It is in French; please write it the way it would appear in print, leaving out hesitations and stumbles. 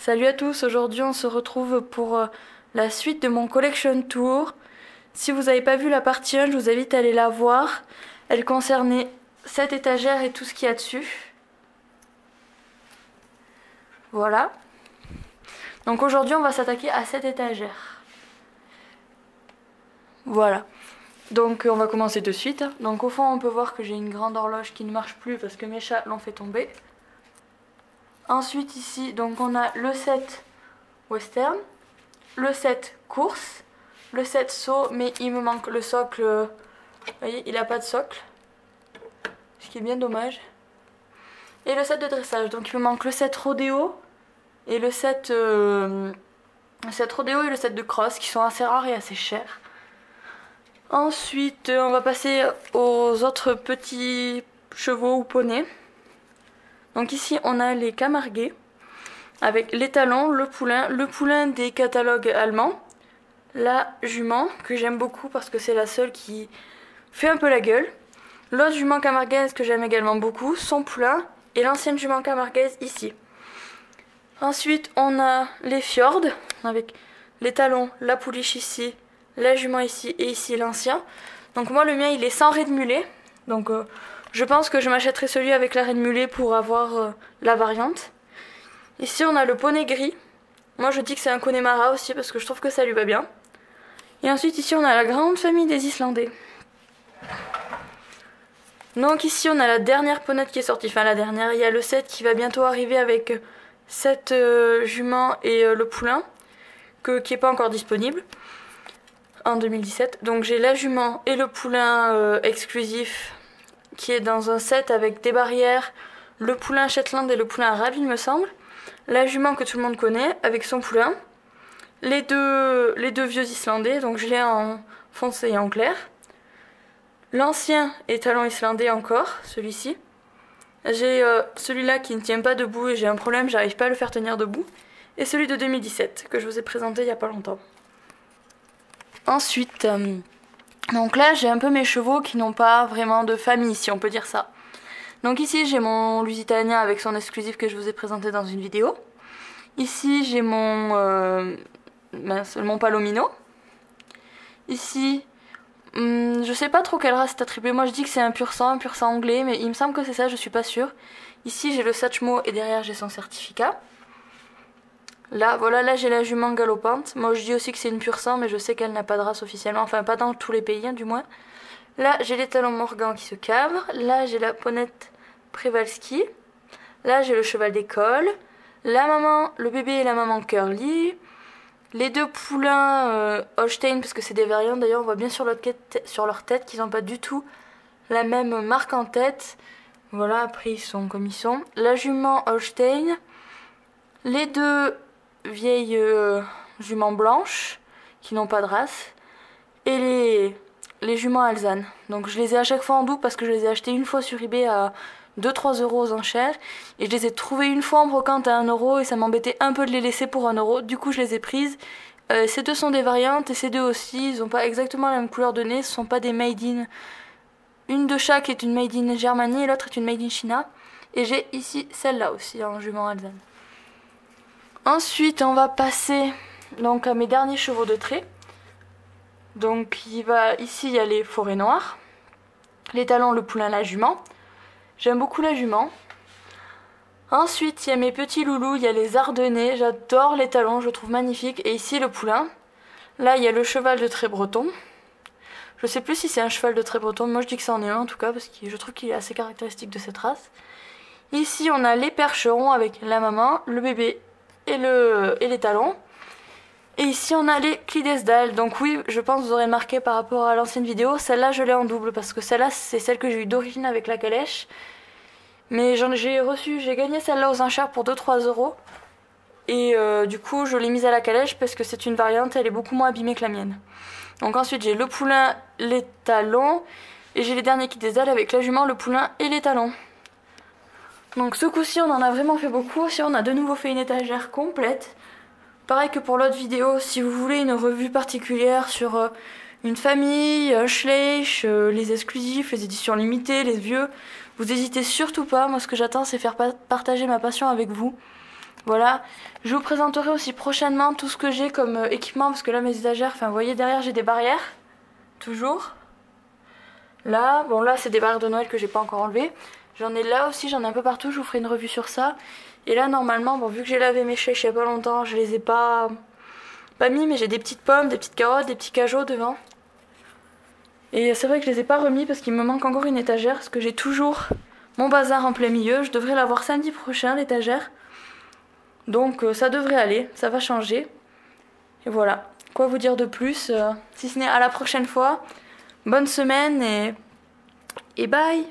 Salut à tous, aujourd'hui on se retrouve pour la suite de mon collection tour. Si vous n'avez pas vu la partie 1, je vous invite à aller la voir. Elle concernait cette étagère et tout ce qu'il y a dessus. Voilà. Donc aujourd'hui on va s'attaquer à cette étagère. Voilà. Donc on va commencer de suite. Donc au fond on peut voir que j'ai une grande horloge qui ne marche plus parce que mes chats l'ont fait tomber. Ensuite ici, donc on a le set western, le set course, le set saut, mais il me manque le socle. Vous voyez, il n'a pas de socle, ce qui est bien dommage. Et le set de dressage, donc il me manque le set rodéo et le set rodéo et le set de cross qui sont assez rares et assez chers. Ensuite, on va passer aux autres petits chevaux ou poneys. Donc ici on a les camarguais avec les talons, le poulain des catalogues allemands, la jument que j'aime beaucoup parce que c'est la seule qui fait un peu la gueule, l'autre jument camarguaise que j'aime également beaucoup, son poulain et l'ancienne jument camarguaise ici. Ensuite on a les fjords avec les talons, la pouliche ici, la jument ici et ici l'ancien. Donc moi le mien il est sans raie de mulet, donc je pense que je m'achèterai celui avec la reine mulet pour avoir la variante. Ici on a le poney gris. Moi je dis que c'est un Connemara aussi parce que je trouve que ça lui va bien. Et ensuite ici on a la grande famille des Islandais. Donc ici on a la dernière ponette qui est sortie. Enfin la dernière, il y a le set qui va bientôt arriver avec cette jument et le poulain qui n'est pas encore disponible en 2017. Donc j'ai la jument et le poulain exclusif qui est dans un set avec des barrières, le poulain Shetland et le poulain arabe il me semble, la jument que tout le monde connaît avec son poulain, les deux vieux islandais, donc je l'ai en foncé et en clair, l'ancien étalon islandais encore, celui-ci, j'ai celui-là qui ne tient pas debout et j'ai un problème, j'arrive pas à le faire tenir debout, et celui de 2017 que je vous ai présenté il y a pas longtemps. Ensuite, donc là j'ai un peu mes chevaux qui n'ont pas vraiment de famille si on peut dire ça. Donc ici j'ai mon Lusitanien avec son exclusif que je vous ai présenté dans une vidéo. Ici j'ai mon Palomino. Ici je sais pas trop quelle race c'est attribué, moi je dis que c'est un pur sang anglais mais il me semble que c'est ça, je suis pas sûre. Ici j'ai le Satchmo et derrière j'ai son certificat. Là, voilà, là j'ai la jument galopante. Moi je dis aussi que c'est une pur sang, mais je sais qu'elle n'a pas de race officiellement, enfin pas dans tous les pays hein, du moins. Là j'ai les talons Morgan qui se cabrent. Là j'ai la ponette Przewalski. Là j'ai le cheval d'école. La maman, le bébé et la maman Curly. Les deux poulains Holstein, parce que c'est des variantes d'ailleurs, on voit bien sur leur tête qu'ils n'ont pas du tout la même marque en tête. Voilà, après ils sont comme ils sont. La jument Holstein. Les deux vieilles juments blanches qui n'ont pas de race et les juments alezane. Donc je les ai à chaque fois en double parce que je les ai achetés une fois sur eBay à 2-3 € aux enchères et je les ai trouvées une fois en brocante à 1 € et ça m'embêtait un peu de les laisser pour 1 €. Du coup je les ai prises. Ces deux sont des variantes et ces deux aussi, ils n'ont pas exactement la même couleur de nez, ce sont pas des made in. Une de chaque est une made in Germanie et l'autre est une made in China. Et j'ai ici celle-là aussi en jument alezane. Ensuite, on va passer donc à mes derniers chevaux de trait. Donc ici il y a les forêts noires, les talons, le poulain, la jument. J'aime beaucoup la jument. Ensuite, il y a mes petits loulous, il y a les ardennais. J'adore les talons, je trouve magnifiques. Et ici le poulain. Là, il y a le cheval de trait breton. Je sais plus si c'est un cheval de trait breton, moi je dis que c'en est un en tout cas parce que je trouve qu'il est assez caractéristique de cette race. Ici, on a les percherons avec la maman, le bébé et les talons. Et ici on a les Clydesdales. Donc oui, je pense que vous aurez remarqué par rapport à l'ancienne vidéo, celle-là je l'ai en double parce que celle-là c'est celle que j'ai eu d'origine avec la calèche. Mais j'ai gagné celle-là aux enchères pour 2-3 €. Et du coup je l'ai mise à la calèche parce que c'est une variante, elle est beaucoup moins abîmée que la mienne. Donc ensuite j'ai le poulain, les talons. Et j'ai les derniers Clydesdales avec la jument, le poulain et les talons. Donc ce coup-ci on en a vraiment fait beaucoup. Si on a de nouveau fait une étagère complète. Pareil que pour l'autre vidéo, si vous voulez une revue particulière sur une famille, Schleich, les exclusifs, les éditions limitées, les vieux, vous n'hésitez surtout pas. Moi ce que j'attends c'est faire partager ma passion avec vous. Voilà, je vous présenterai aussi prochainement tout ce que j'ai comme équipement parce que là mes étagères, enfin vous voyez derrière j'ai des barrières, toujours. Là, bon là c'est des barrières de Noël que j'ai pas encore enlevées. J'en ai là aussi, j'en ai un peu partout, je vous ferai une revue sur ça. Et là normalement, bon vu que j'ai lavé mes chèches il y a pas longtemps, je les ai pas mis, mais j'ai des petites pommes, des petites carottes, des petits cajots devant. Et c'est vrai que je les ai pas remis parce qu'il me manque encore une étagère, parce que j'ai toujours mon bazar en plein milieu. Je devrais l'avoir samedi prochain l'étagère. Donc ça devrait aller, ça va changer. Et voilà, quoi vous dire de plus, si ce n'est à la prochaine fois. Bonne semaine et bye!